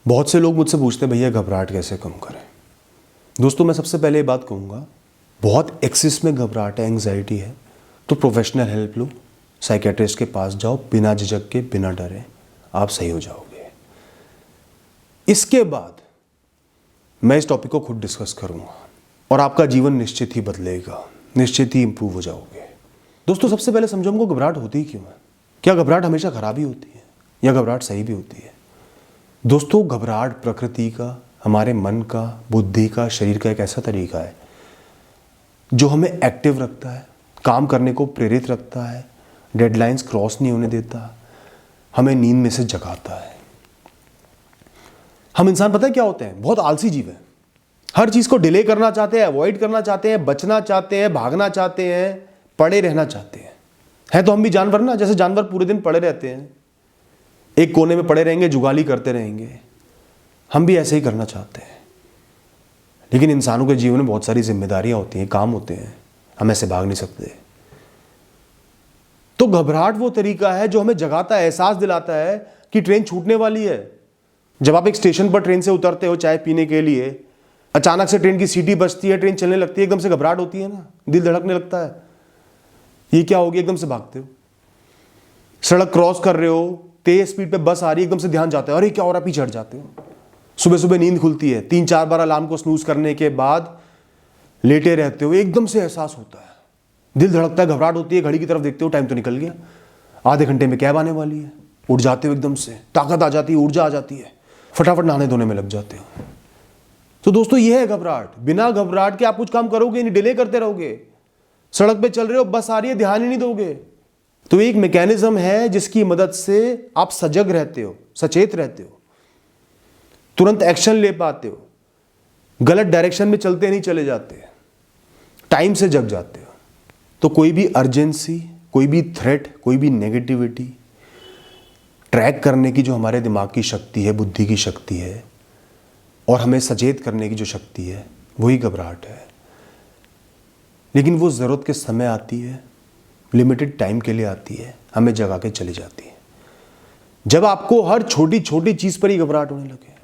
बहुत से लोग मुझसे पूछते हैं भैया घबराहट कैसे कम करें। दोस्तों मैं सबसे पहले ये बात कहूँगा, बहुत एक्सेस में घबराहट है, एंग्जाइटी है तो प्रोफेशनल हेल्प लो, साइकेट्रिस्ट के पास जाओ, बिना झिझक के, बिना डरे आप सही हो जाओगे। इसके बाद मैं इस टॉपिक को खुद डिस्कस करूँगा और आपका जीवन निश्चित ही बदलेगा, निश्चित ही इंप्रूव हो जाओगे। दोस्तों सबसे पहले समझो हमको घबराहट होती ही क्यों है। क्या घबराहट हमेशा खराब ही होती है या घबराहट सही भी होती है? दोस्तों घबराहट प्रकृति का, हमारे मन का, बुद्धि का, शरीर का एक ऐसा तरीका है जो हमें एक्टिव रखता है, काम करने को प्रेरित रखता है, डेडलाइंस क्रॉस नहीं होने देता, हमें नींद में से जगाता है। हम इंसान पता है क्या होते हैं? बहुत आलसी जीव हैं। हर चीज को डिले करना चाहते हैं, अवॉइड करना चाहते हैं, बचना चाहते हैं, भागना चाहते हैं, पड़े रहना चाहते हैं। है तो हम भी जानवर ना, जैसे जानवर पूरे दिन पड़े रहते हैं, एक कोने में पड़े रहेंगे, जुगाली करते रहेंगे। हम भी ऐसे ही करना चाहते हैं, लेकिन इंसानों के जीवन में बहुत सारी जिम्मेदारियां होती हैं, काम होते हैं, हम ऐसे भाग नहीं सकते। तो घबराहट वो तरीका है जो हमें जगाता है, एहसास दिलाता है कि ट्रेन छूटने वाली है। जब आप एक स्टेशन पर ट्रेन से उतरते हो चाय पीने के लिए, अचानक से ट्रेन की सीटी बजती है, ट्रेन चलने लगती है, एकदम से घबराहट होती है ना, दिल धड़कने लगता है, ये क्या हो गया, एकदम से भागते हो। सड़क क्रॉस कर रहे हो, तेज स्पीड पे बस आ रही है, एकदम से ध्यान जाता है, अरे क्या हो रहा है, पीछे हट जाते हो। सुबह सुबह नींद खुलती है, 3-4 बार अलार्म को स्नूज करने के बाद लेटे रहते हो, एकदम से एहसास होता है, दिल धड़कता है, घबराहट होती है, घड़ी की तरफ देखते हो, टाइम तो निकल गया, आधे घंटे में कैब आने वाली है। उठ जाते हो, एकदम से ताकत आ जाती है, ऊर्जा आ जाती है, फटाफट नहाने धोने में लग जाते हो। तो दोस्तों ये है घबराहट। बिना घबराहट के आप कुछ काम करोगे नहीं, डिले करते रहोगे। सड़क पे चल रहे हो, बस आ रही है, ध्यान ही नहीं दोगे। तो एक मैकेनिज्म है जिसकी मदद से आप सजग रहते हो, सचेत रहते हो, तुरंत एक्शन ले पाते हो, गलत डायरेक्शन में चलते नहीं चले जाते, टाइम से जग जाते हो। तो कोई भी अर्जेंसी, कोई भी थ्रेट, कोई भी नेगेटिविटी ट्रैक करने की जो हमारे दिमाग की शक्ति है, बुद्धि की शक्ति है, और हमें सचेत करने की जो शक्ति है, वही घबराहट है। लेकिन वो ज़रूरत के समय आती है, लिमिटेड टाइम के लिए आती है, हमें जगा के चली जाती है। जब आपको हर छोटी छोटी चीज़ पर ही घबराहट होने लगे,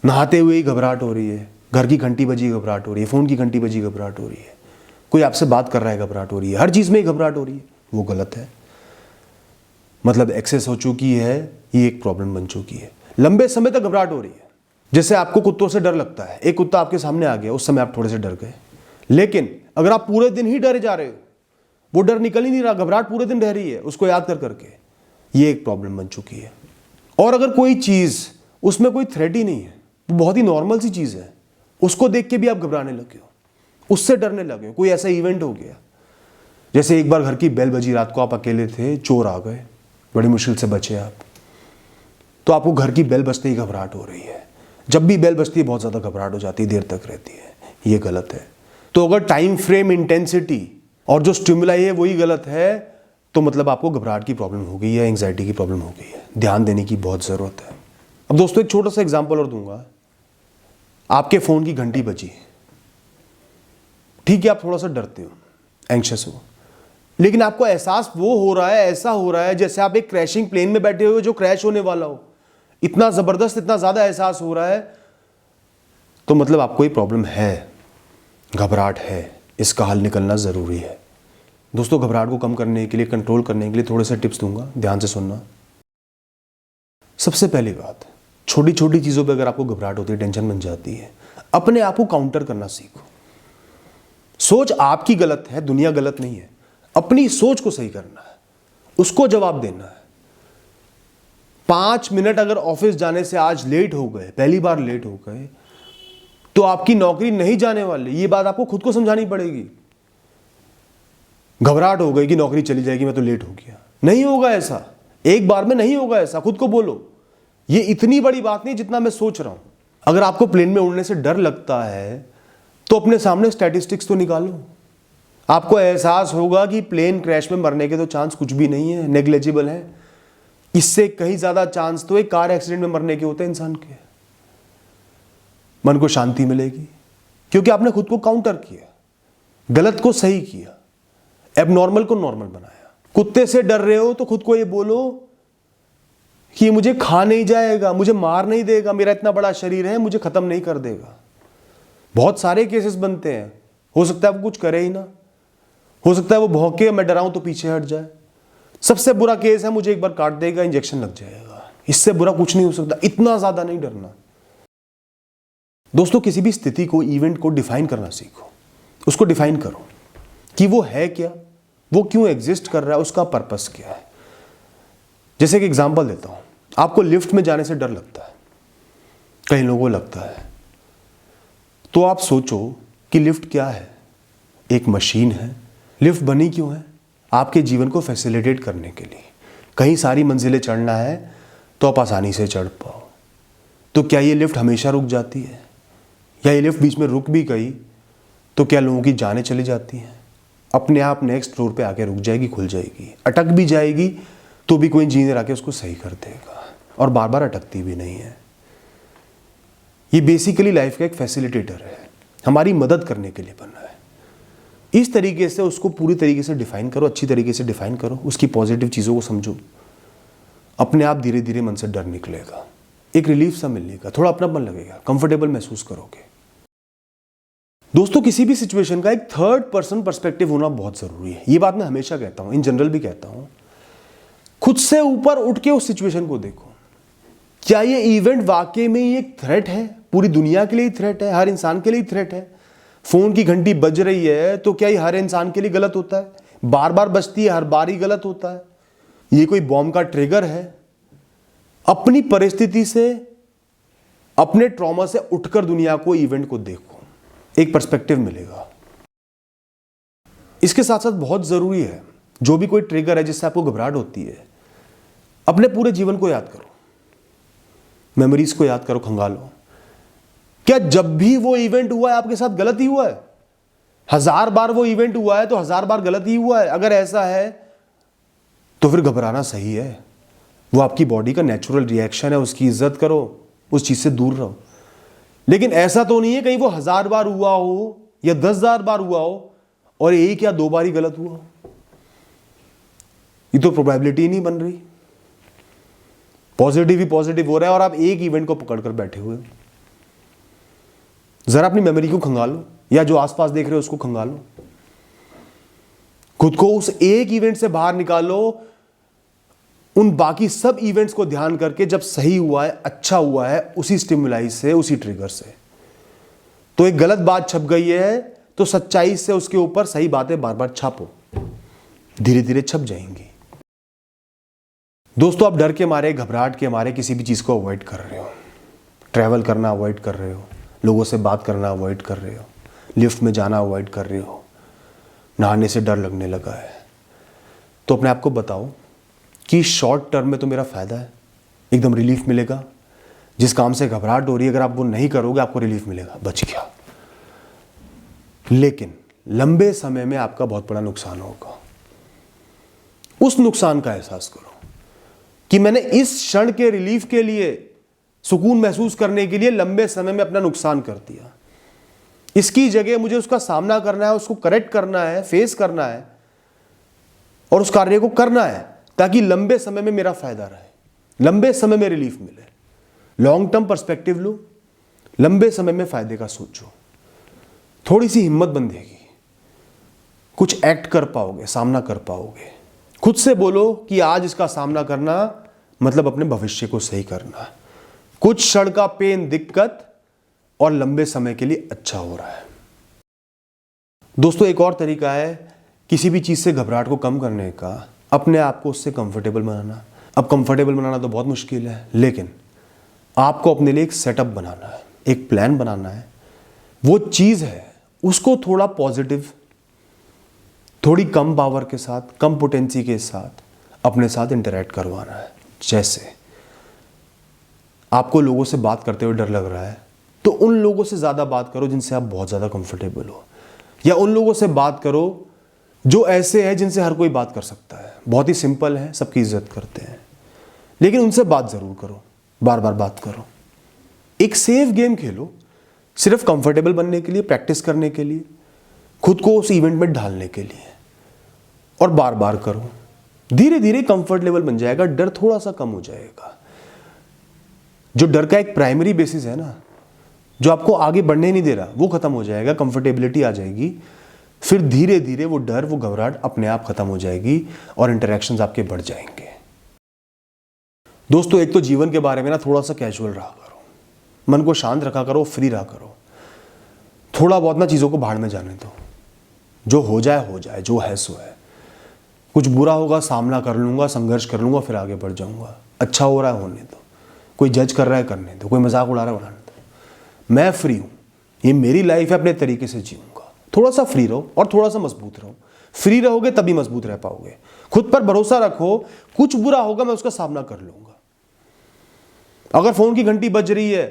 नहाते हुए ही घबराहट हो रही है, घर की घंटी बजी घबराहट हो रही है, फ़ोन की घंटी बजी घबराहट हो रही है, कोई आपसे बात कर रहा है घबराहट हो रही है, हर चीज़ में ही घबराहट हो रही है, वो गलत है। मतलब एक्सेस हो चुकी है, ये एक प्रॉब्लम बन चुकी है। लंबे समय तक घबराहट हो रही है। जैसे आपको कुत्तों से डर लगता है, एक कुत्ता आपके सामने आ गया, उस समय आप थोड़े से डर गए, लेकिन अगर आप पूरे दिन ही डरे जा रहे हो, वो डर निकल ही नहीं रहा, घबराहट पूरे दिन रह रही है उसको याद कर करके, ये एक प्रॉब्लम बन चुकी है। और अगर कोई चीज़, उसमें कोई थ्रेट ही नहीं है, वो बहुत ही नॉर्मल सी चीज़ है, उसको देख के भी आप घबराने लगे हो, उससे डरने लगे हो, कोई ऐसा इवेंट हो गया, जैसे एक बार घर की बेल बजी, रात को आप अकेले थे, चोर आ गए, बड़ी मुश्किल से बचे आप, तो आपको घर की बेल बजते ही घबराहट हो रही है। जब भी बेल बजती है बहुत ज़्यादा घबराहट हो जाती है, देर तक रहती है, ये गलत है। तो अगर टाइम फ्रेम, इंटेंसिटी और जो स्टिमुलाई है वही गलत है, तो मतलब आपको घबराहट की प्रॉब्लम हो गई है, एंग्जाइटी की प्रॉब्लम हो गई है, ध्यान देने की बहुत ज़रूरत है। अब दोस्तों एक छोटा सा एग्जांपल और दूंगा। आपके फ़ोन की घंटी बजी, ठीक है, आप थोड़ा सा डरते हो, एंग्शियस हो, लेकिन आपको एहसास वो हो रहा है, ऐसा हो रहा है जैसे आप एक क्रैशिंग प्लेन में बैठे हुए जो क्रैश होने वाला हो, इतना ज़बरदस्त, इतना ज़्यादा एहसास हो रहा है, तो मतलब आपको ये प्रॉब्लम है, घबराहट है, इसका हल निकलना ज़रूरी है। दोस्तों घबराहट को कम करने के लिए, कंट्रोल करने के लिए थोड़े से टिप्स दूंगा, ध्यान से सुनना। सबसे पहली बात, छोटी छोटी चीज़ों पे अगर आपको घबराहट होती है, टेंशन बन जाती है, अपने आप को काउंटर करना सीखो। सोच आपकी गलत है, दुनिया गलत नहीं है, अपनी सोच को सही करना है, उसको जवाब देना है। 5 मिनट अगर ऑफिस जाने से आज लेट हो गए, पहली बार लेट हो गए, तो आपकी नौकरी नहीं जाने वाली, ये बात आपको खुद को समझानी पड़ेगी। घबराहट हो गई कि नौकरी चली जाएगी, मैं तो लेट हो गया, नहीं होगा ऐसा, एक बार में नहीं होगा ऐसा, खुद को बोलो ये इतनी बड़ी बात नहीं जितना मैं सोच रहा हूं। अगर आपको प्लेन में उड़ने से डर लगता है तो अपने सामने स्टैटिस्टिक्स तो निकालो, आपको एहसास होगा कि प्लेन क्रैश में मरने के तो चांस कुछ भी नहीं है, नेग्लेजिबल है। इससे कहीं ज्यादा चांस तो एक कार एक्सीडेंट में मरने के होते हैं इंसान के। मन को शांति मिलेगी क्योंकि आपने खुद को काउंटर किया, गलत को सही किया, एबनॉर्मल को नॉर्मल बनाया। कुत्ते से डर रहे हो तो खुद को ये बोलो कि ये मुझे खा नहीं जाएगा, मुझे मार नहीं देगा, मेरा इतना बड़ा शरीर है, मुझे खत्म नहीं कर देगा। बहुत सारे केसेस बनते हैं। हो सकता है वो कुछ करे ही ना, हो सकता है वो भौंके, मैं डराऊं तो पीछे हट जाए। सबसे बुरा केस है मुझे एक बार काट देगा, इंजेक्शन लग जाएगा। इससे बुरा कुछ नहीं हो सकता। इतना ज्यादा नहीं डरना। दोस्तों, किसी भी स्थिति को, इवेंट को डिफाइन करना सीखो। उसको डिफाइन करो कि वो है क्या, वो क्यों एग्जिस्ट कर रहा है, उसका पर्पस क्या है। जैसे एक एग्जांपल देता हूं, आपको लिफ्ट में जाने से डर लगता है, कई लोगों को लगता है, तो आप सोचो कि लिफ्ट क्या है। एक मशीन है। लिफ्ट बनी क्यों है? आपके जीवन को फैसिलिटेट करने के लिए। कहीं सारी मंजिलें चढ़ना है तो आप आसानी से चढ़ पाओ। तो क्या ये लिफ्ट हमेशा रुक जाती है, या ये लिफ्ट बीच में रुक भी गई तो क्या लोगों की जानें चली जाती हैं? अपने आप नेक्स्ट फ्लोर पे आके रुक जाएगी, खुल जाएगी। अटक भी जाएगी तो भी कोई इंजीनियर आके उसको सही कर देगा, और बार बार अटकती भी नहीं है। ये बेसिकली लाइफ का एक फैसिलिटेटर है, हमारी मदद करने के लिए बना है। इस तरीके से उसको पूरी तरीके से डिफाइन करो, अच्छी तरीके से डिफाइन करो, उसकी पॉजिटिव चीज़ों को समझो। अपने आप धीरे धीरे मन से डर निकलेगा, एक रिलीफ सा मिलेगा, थोड़ा अपनापन लगेगा, कंफर्टेबल महसूस करोगे। दोस्तों, किसी भी सिचुएशन का एक थर्ड पर्सन पर्सपेक्टिव होना बहुत जरूरी है। ये बात मैं हमेशा कहता हूं, इन जनरल भी कहता हूं। खुद से ऊपर उठ के उस सिचुएशन को देखो। क्या ये इवेंट वाकई में एक थ्रेट है? पूरी दुनिया के लिए थ्रेट है, हर इंसान के लिए थ्रेट है। फोन की घंटी बज रही है तो क्या ये हर इंसान के लिए गलत होता है? बार बार बजती है, हर बार ही गलत होता है? ये कोई बॉम्ब का ट्रिगर है? अपनी परिस्थिति से, अपने ट्रॉमा से उठकर दुनिया को, इवेंट को देखो, एक पर्सपेक्टिव मिलेगा। इसके साथ साथ बहुत जरूरी है, जो भी कोई ट्रिगर है जिससे आपको घबराहट होती है, अपने पूरे जीवन को याद करो, मेमोरीज को याद करो, खंगालो। क्या जब भी वो इवेंट हुआ है आपके साथ गलत ही हुआ है? 1000 बार वो इवेंट हुआ है तो 1000 बार गलत ही हुआ है? अगर ऐसा है तो फिर घबराना सही है। वो आपकी बॉडी का नेचुरल रिएक्शन है, उसकी इज्जत करो, उस चीज से दूर रहो। लेकिन ऐसा तो नहीं है कहीं वो 1000 बार हुआ हो या 10,000 बार हुआ हो और एक या 2 बार ही गलत हुआ हो। ये तो प्रोबेबिलिटी ही नहीं बन रही। पॉजिटिव ही पॉजिटिव हो रहा है और आप एक इवेंट को पकड़कर बैठे हुए हो। जरा अपनी मेमोरी को खंगालो, या जो आसपास देख रहे हो उसको खंगालो। खुद को उस एक इवेंट से बाहर निकालो, उन बाकी सब इवेंट्स को ध्यान करके जब सही हुआ है, अच्छा हुआ है, उसी स्टिमुलाई से, उसी ट्रिगर से। तो एक गलत बात छप गई है तो सच्चाई से उसके ऊपर सही बातें बार बार छापो, धीरे धीरे छप जाएंगी। दोस्तों, आप डर के मारे, घबराहट के मारे किसी भी चीज को अवॉइड कर रहे हो। ट्रैवल करना अवॉइड कर रहे हो, लोगों से बात करना अवॉइड कर रहे हो, लिफ्ट में जाना अवॉइड कर रहे हो, नहाने से डर लगने लगा है, तो अपने आप को बताओ कि शॉर्ट टर्म में तो मेरा फायदा है, एकदम रिलीफ मिलेगा। जिस काम से घबराहट हो रही है, अगर आप वो नहीं करोगे आपको रिलीफ मिलेगा, बच गया। लेकिन लंबे समय में आपका बहुत बड़ा नुकसान होगा। उस नुकसान का एहसास करो कि मैंने इस क्षण के रिलीफ के लिए, सुकून महसूस करने के लिए लंबे समय में अपना नुकसान कर दिया। इसकी जगह मुझे उसका सामना करना है, उसको करेक्ट करना है, फेस करना है और उस कार्य को करना है ताकि लंबे समय में मेरा फायदा रहे, लंबे समय में रिलीफ मिले। लॉन्ग टर्म पर्सपेक्टिव लो, लंबे समय में फायदे का सोचो, थोड़ी सी हिम्मत बंधेगी, कुछ एक्ट कर पाओगे, सामना कर पाओगे। खुद से बोलो कि आज इसका सामना करना मतलब अपने भविष्य को सही करना। कुछ क्षण का पेन, दिक्कत, और लंबे समय के लिए अच्छा हो रहा है। दोस्तों, एक और तरीका है किसी भी चीज से घबराहट को कम करने का, अपने आप को उससे कंफर्टेबल बनाना। अब कंफर्टेबल बनाना तो बहुत मुश्किल है, लेकिन आपको अपने लिए एक सेटअप बनाना है, एक प्लान बनाना है। वो चीज है उसको थोड़ा पॉजिटिव, थोड़ी कम पावर के साथ, कम पोटेंसी के साथ अपने साथ इंटरैक्ट करवाना है। जैसे आपको लोगों से बात करते हुए डर लग रहा है तो उन लोगों से ज्यादा बात करो जिनसे आप बहुत ज्यादा कंफर्टेबल हो, या उन लोगों से बात करो जो ऐसे हैं जिनसे हर कोई बात कर सकता है, बहुत ही सिंपल है, सबकी इज्जत करते हैं, लेकिन उनसे बात जरूर करो, बार बार बात करो। एक सेफ गेम खेलो, सिर्फ कंफर्टेबल बनने के लिए, प्रैक्टिस करने के लिए, खुद को उस इवेंट में ढालने के लिए, और बार बार करो। धीरे धीरे कंफर्ट लेवल बन जाएगा, डर थोड़ा सा कम हो जाएगा। जो डर का एक प्राइमरी बेसिस है ना, जो आपको आगे बढ़ने नहीं दे रहा, वो खत्म हो जाएगा, कंफर्टेबिलिटी आ जाएगी, फिर धीरे धीरे वो डर, वो घबराहट अपने आप खत्म हो जाएगी और इंटरेक्शंस आपके बढ़ जाएंगे। दोस्तों, एक तो जीवन के बारे में ना थोड़ा सा कैजुअल रहा करो, मन को शांत रखा करो, फ्री रहा करो, थोड़ा बहुत ना चीज़ों को भाड़ में जाने दो, जो हो जाए, जो है सो है। कुछ बुरा होगा सामना कर लूँगा, संघर्ष कर लूँगा, फिर आगे बढ़ जाऊँगा। अच्छा हो रहा है होने दो, कोई जज कर रहा है करने दो, कोई मजाक उड़ा रहा है उड़ाने दो। मैं फ्री हूँ, ये मेरी लाइफ है, अपने तरीके से जीऊँगा। थोड़ा सा फ्री रहो और थोड़ा सा मजबूत रहो। फ्री रहोगे तभी मजबूत रह पाओगे। खुद पर भरोसा रखो, कुछ बुरा होगा मैं उसका सामना कर लूँगा। अगर फ़ोन की घंटी बज रही है,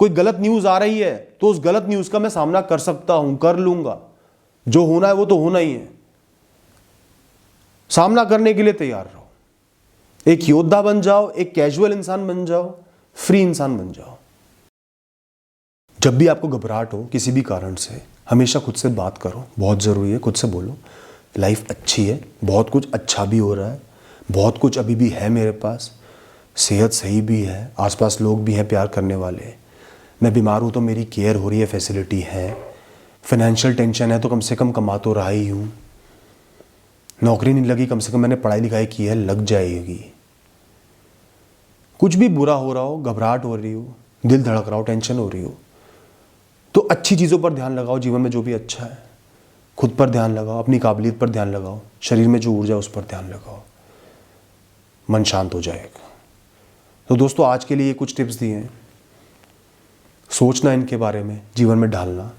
कोई गलत न्यूज़ आ रही है, तो उस गलत न्यूज़ का मैं सामना कर सकता हूँ, कर लूँगा। जो होना है वो तो होना ही है। सामना करने के लिए तैयार रहो। एक योद्धा बन जाओ, एक कैजुअल इंसान बन जाओ, फ्री इंसान बन जाओ। जब भी आपको घबराहट हो किसी भी कारण से, हमेशा खुद से बात करो, बहुत ज़रूरी है। खुद से बोलो लाइफ अच्छी है, बहुत कुछ अच्छा भी हो रहा है, बहुत कुछ अभी भी है मेरे पास, सेहत सही भी है, आसपास लोग भी हैं प्यार करने वाले, मैं बीमार हूँ तो मेरी केयर हो रही है, फैसिलिटी है, फाइनेंशियल टेंशन है तो कम से कम कमा तो रहा ही हूँ, नौकरी नहीं लगी कम से कम मैंने पढ़ाई लिखाई की है, लग जाएगी। कुछ भी बुरा हो रहा हो, घबराहट हो रही हो, दिल धड़क रहा हो, टेंशन हो रही हो, तो अच्छी चीज़ों पर ध्यान लगाओ, जीवन में जो भी अच्छा है। खुद पर ध्यान लगाओ, अपनी काबिलियत पर ध्यान लगाओ, शरीर में जो ऊर्जा है उस पर ध्यान लगाओ, मन शांत हो जाएगा। तो दोस्तों, आज के लिए कुछ टिप्स दिए हैं, सोचना इनके बारे में, जीवन में ढालना।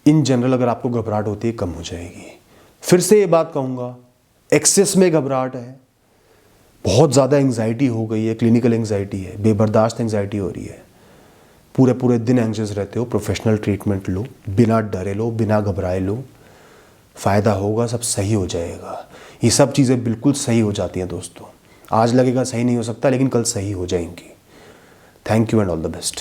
इन जनरल अगर आपको घबराहट होती है कम हो जाएगी। फिर से ये बात कहूँगा, एक्सेस में घबराहट है, बहुत ज़्यादा एंग्जाइटी हो गई है, क्लिनिकल एंग्जाइटी है, बेबर्दाश्त एंग्जाइटी हो रही है, पूरे पूरे दिन एंग्जियस रहते हो, प्रोफेशनल ट्रीटमेंट लो, बिना डरे लो, बिना घबराए लो, फ़ायदा होगा, सब सही हो जाएगा। ये सब चीज़ें बिल्कुल सही हो जाती हैं दोस्तों। आज लगेगा सही नहीं हो सकता, लेकिन कल सही हो जाएंगी। Thank you and all the best.